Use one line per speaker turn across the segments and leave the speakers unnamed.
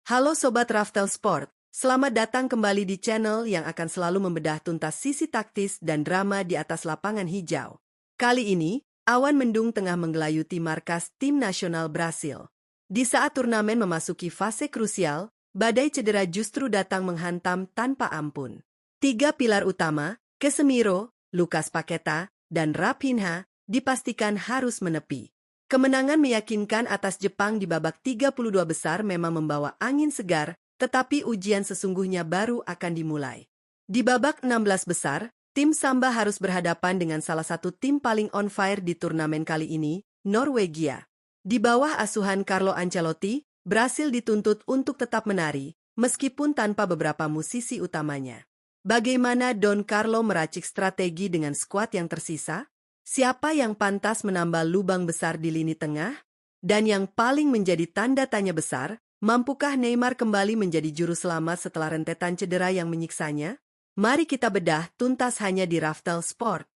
Halo Sobat Raftel Sport, selamat datang kembali di channel yang akan selalu membedah tuntas sisi taktis dan drama di atas lapangan hijau. Kali ini, awan mendung tengah menggelayuti markas tim nasional Brasil. Di saat turnamen memasuki fase krusial, badai cedera justru datang menghantam tanpa ampun. Tiga pilar utama, Casemiro, Lucas Paqueta, dan Raphinha, dipastikan harus menepi. Kemenangan meyakinkan atas Jepang di babak 32 besar memang membawa angin segar, tetapi ujian sesungguhnya baru akan dimulai. Di babak 16 besar, tim Samba harus berhadapan dengan salah satu tim paling on fire di turnamen kali ini, Norwegia. Di bawah asuhan Carlo Ancelotti, Brasil dituntut untuk tetap menari, meskipun tanpa beberapa musisi utamanya. Bagaimana Don Carlo meracik strategi dengan skuad yang tersisa? Siapa yang pantas menambal lubang besar di lini tengah? Dan yang paling menjadi tanda tanya besar, mampukah Neymar kembali menjadi juru selamat setelah rentetan cedera yang menyiksanya? Mari kita bedah tuntas hanya di Raftel Sport.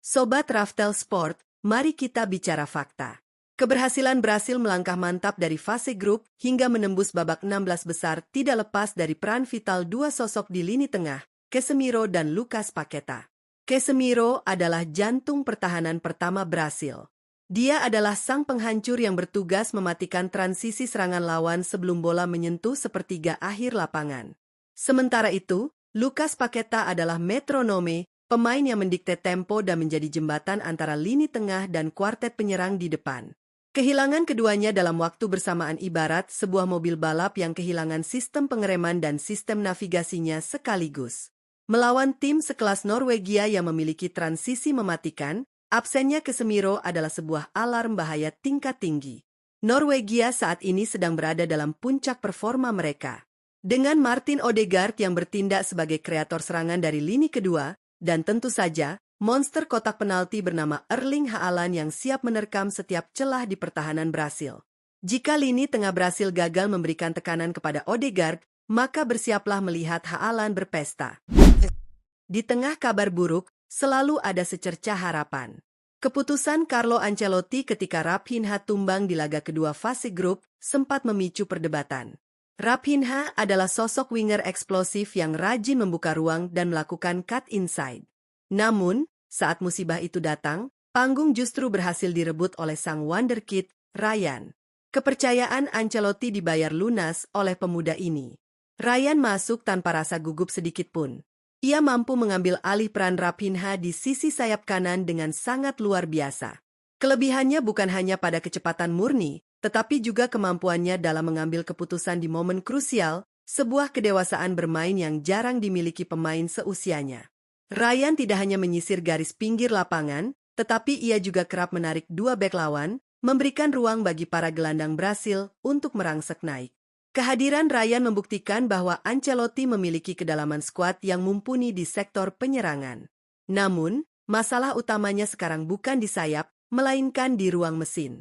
Sobat Raftel Sport, mari kita bicara fakta. Keberhasilan Brasil melangkah mantap dari fase grup hingga menembus babak 16 besar tidak lepas dari peran vital dua sosok di lini tengah, Casemiro dan Lucas Paqueta. Casemiro adalah jantung pertahanan pertama Brasil. Dia adalah sang penghancur yang bertugas mematikan transisi serangan lawan sebelum bola menyentuh sepertiga akhir lapangan. Sementara itu, Lucas Paqueta adalah metronome, pemain yang mendikte tempo dan menjadi jembatan antara lini tengah dan kuartet penyerang di depan. Kehilangan keduanya dalam waktu bersamaan ibarat sebuah mobil balap yang kehilangan sistem pengereman dan sistem navigasinya sekaligus. Melawan tim sekelas Norwegia yang memiliki transisi mematikan, absennya Casemiro adalah sebuah alarm bahaya tingkat tinggi. Norwegia saat ini sedang berada dalam puncak performa mereka. Dengan Martin Odegaard yang bertindak sebagai kreator serangan dari lini kedua, dan tentu saja, monster kotak penalti bernama Erling Haaland yang siap menerkam setiap celah di pertahanan Brasil. Jika lini tengah Brasil gagal memberikan tekanan kepada Odegaard, maka bersiaplah melihat Haaland berpesta. Di tengah kabar buruk, selalu ada secercah harapan. Keputusan Carlo Ancelotti ketika Raphinha tumbang di laga kedua fase grup sempat memicu perdebatan. Raphinha adalah sosok winger eksplosif yang rajin membuka ruang dan melakukan cut inside. Namun, saat musibah itu datang, panggung justru berhasil direbut oleh sang wonderkid, Ryan. Kepercayaan Ancelotti dibayar lunas oleh pemuda ini. Ryan masuk tanpa rasa gugup sedikitpun. Ia mampu mengambil alih peran Raphinha di sisi sayap kanan dengan sangat luar biasa. Kelebihannya bukan hanya pada kecepatan murni, tetapi juga kemampuannya dalam mengambil keputusan di momen krusial, sebuah kedewasaan bermain yang jarang dimiliki pemain seusianya. Ryan tidak hanya menyisir garis pinggir lapangan, tetapi ia juga kerap menarik dua bek lawan, memberikan ruang bagi para gelandang Brasil untuk merangsek naik. Kehadiran Ryan membuktikan bahwa Ancelotti memiliki kedalaman skuad yang mumpuni di sektor penyerangan. Namun, masalah utamanya sekarang bukan di sayap, melainkan di ruang mesin.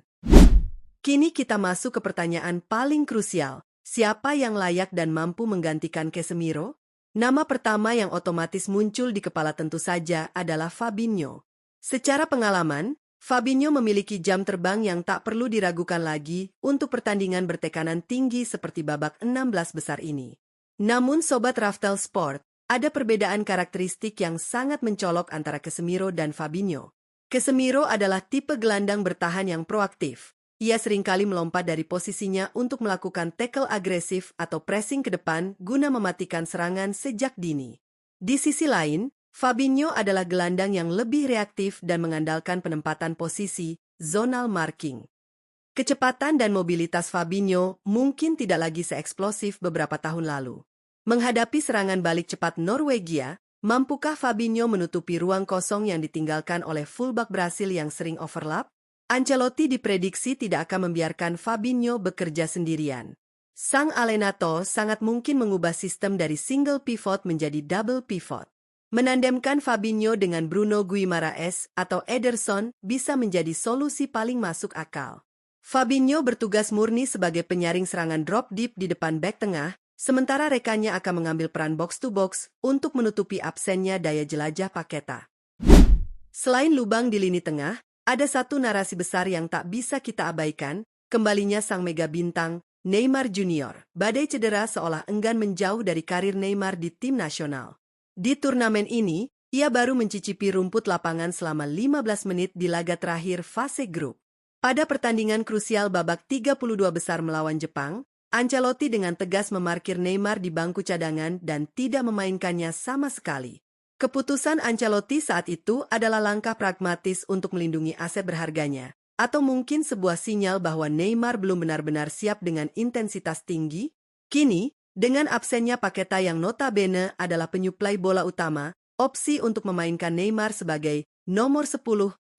Kini kita masuk ke pertanyaan paling krusial, siapa yang layak dan mampu menggantikan Casemiro? Nama pertama yang otomatis muncul di kepala tentu saja adalah Fabinho. Secara pengalaman, Fabinho memiliki jam terbang yang tak perlu diragukan lagi untuk pertandingan bertekanan tinggi seperti babak 16 besar ini. Namun Sobat Raftel Sport, ada perbedaan karakteristik yang sangat mencolok antara Casemiro dan Fabinho. Casemiro adalah tipe gelandang bertahan yang proaktif. Ia seringkali melompat dari posisinya untuk melakukan tackle agresif atau pressing ke depan guna mematikan serangan sejak dini. Di sisi lain, Fabinho adalah gelandang yang lebih reaktif dan mengandalkan penempatan posisi, zonal marking. Kecepatan dan mobilitas Fabinho mungkin tidak lagi seeksplosif beberapa tahun lalu. Menghadapi serangan balik cepat Norwegia, mampukah Fabinho menutupi ruang kosong yang ditinggalkan oleh fullback Brasil yang sering overlap? Ancelotti diprediksi tidak akan membiarkan Fabinho bekerja sendirian. Sang Alenato sangat mungkin mengubah sistem dari single pivot menjadi double pivot. Menandemkan Fabinho dengan Bruno Guimaraes atau Ederson bisa menjadi solusi paling masuk akal. Fabinho bertugas murni sebagai penyaring serangan drop deep di depan bek tengah, sementara rekannya akan mengambil peran box to box untuk menutupi absennya daya jelajah Paqueta. Selain lubang di lini tengah, ada satu narasi besar yang tak bisa kita abaikan, kembalinya sang mega bintang, Neymar Junior. Badai cedera seolah enggan menjauh dari karir Neymar di tim nasional. Di turnamen ini, ia baru mencicipi rumput lapangan selama 15 menit di laga terakhir fase grup. Pada pertandingan krusial babak 32 besar melawan Jepang, Ancelotti dengan tegas memarkir Neymar di bangku cadangan dan tidak memainkannya sama sekali. Keputusan Ancelotti saat itu adalah langkah pragmatis untuk melindungi aset berharganya, atau mungkin sebuah sinyal bahwa Neymar belum benar-benar siap dengan intensitas tinggi. Kini, dengan absennya Paqueta yang notabene adalah penyuplai bola utama, opsi untuk memainkan Neymar sebagai nomor 10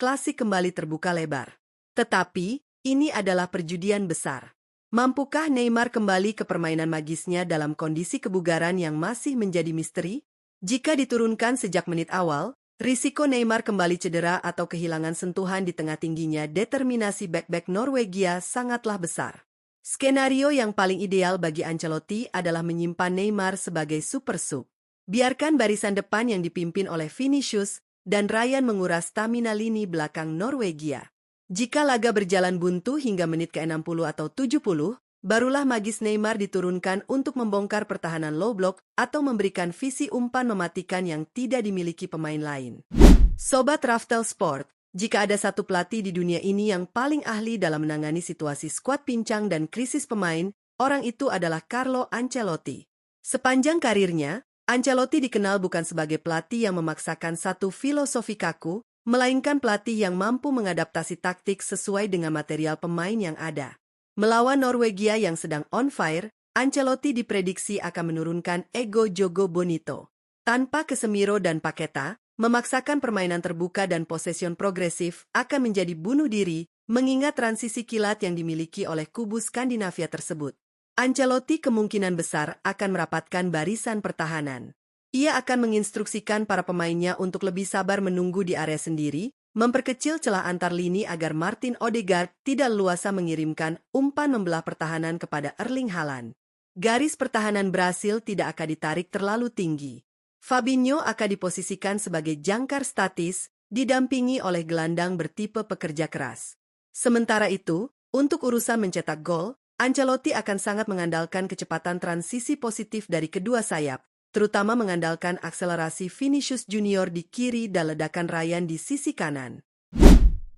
klasik kembali terbuka lebar. Tetapi, ini adalah perjudian besar. Mampukah Neymar kembali ke permainan magisnya dalam kondisi kebugaran yang masih menjadi misteri? Jika diturunkan sejak menit awal, risiko Neymar kembali cedera atau kehilangan sentuhan di tengah tingginya determinasi bek-bek Norwegia sangatlah besar. Skenario yang paling ideal bagi Ancelotti adalah menyimpan Neymar sebagai super sub. Biarkan barisan depan yang dipimpin oleh Vinicius dan Ryan menguras stamina lini belakang Norwegia. Jika laga berjalan buntu hingga menit ke-60 atau 70, barulah magis Neymar diturunkan untuk membongkar pertahanan low block atau memberikan visi umpan mematikan yang tidak dimiliki pemain lain. Sobat Raftel Sport, jika ada satu pelatih di dunia ini yang paling ahli dalam menangani situasi skuad pincang dan krisis pemain, orang itu adalah Carlo Ancelotti. Sepanjang karirnya, Ancelotti dikenal bukan sebagai pelatih yang memaksakan satu filosofi kaku, melainkan pelatih yang mampu mengadaptasi taktik sesuai dengan material pemain yang ada. Melawan Norwegia yang sedang on fire, Ancelotti diprediksi akan menurunkan ego Jogo Bonito. Tanpa Casemiro dan Paqueta, memaksakan permainan terbuka dan possession progresif akan menjadi bunuh diri, mengingat transisi kilat yang dimiliki oleh kubu Skandinavia tersebut. Ancelotti kemungkinan besar akan merapatkan barisan pertahanan. Ia akan menginstruksikan para pemainnya untuk lebih sabar menunggu di area sendiri, memperkecil celah antar lini agar Martin Odegaard tidak leluasa mengirimkan umpan membelah pertahanan kepada Erling Haaland. Garis pertahanan Brasil tidak akan ditarik terlalu tinggi. Fabinho akan diposisikan sebagai jangkar statis, didampingi oleh gelandang bertipe pekerja keras. Sementara itu, untuk urusan mencetak gol, Ancelotti akan sangat mengandalkan kecepatan transisi positif dari kedua sayap, terutama mengandalkan akselerasi Vinicius Junior di kiri dan ledakan Ryan di sisi kanan.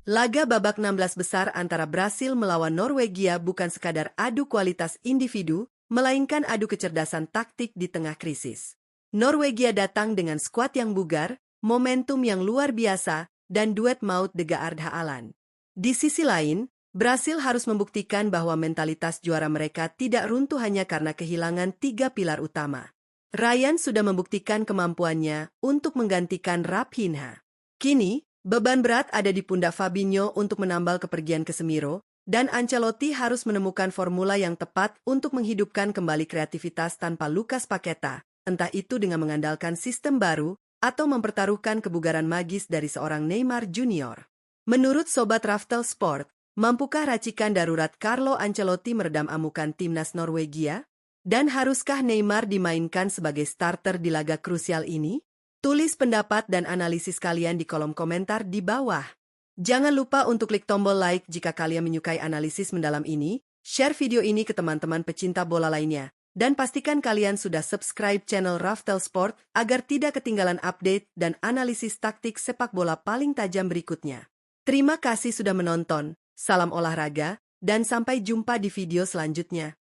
Laga babak 16 besar antara Brasil melawan Norwegia bukan sekadar adu kualitas individu, melainkan adu kecerdasan taktik di tengah krisis. Norwegia datang dengan skuad yang bugar, momentum yang luar biasa, dan duet maut de Geaard Haaland. Di sisi lain, Brasil harus membuktikan bahwa mentalitas juara mereka tidak runtuh hanya karena kehilangan 3 pilar utama. Ryan sudah membuktikan kemampuannya untuk menggantikan Raphinha. Kini, beban berat ada di pundak Fabinho untuk menambal kepergian Casemiro, dan Ancelotti harus menemukan formula yang tepat untuk menghidupkan kembali kreativitas tanpa Lucas Paqueta, entah itu dengan mengandalkan sistem baru atau mempertaruhkan kebugaran magis dari seorang Neymar Junior. Menurut Sobat Raftel Sport, mampukah racikan darurat Carlo Ancelotti meredam amukan timnas Norwegia? Dan haruskah Neymar dimainkan sebagai starter di laga krusial ini? Tulis pendapat dan analisis kalian di kolom komentar di bawah. Jangan lupa untuk klik tombol like jika kalian menyukai analisis mendalam ini, share video ini ke teman-teman pecinta bola lainnya, dan pastikan kalian sudah subscribe channel Raftel Sport agar tidak ketinggalan update dan analisis taktik sepak bola paling tajam berikutnya. Terima kasih sudah menonton, salam olahraga, dan sampai jumpa di video selanjutnya.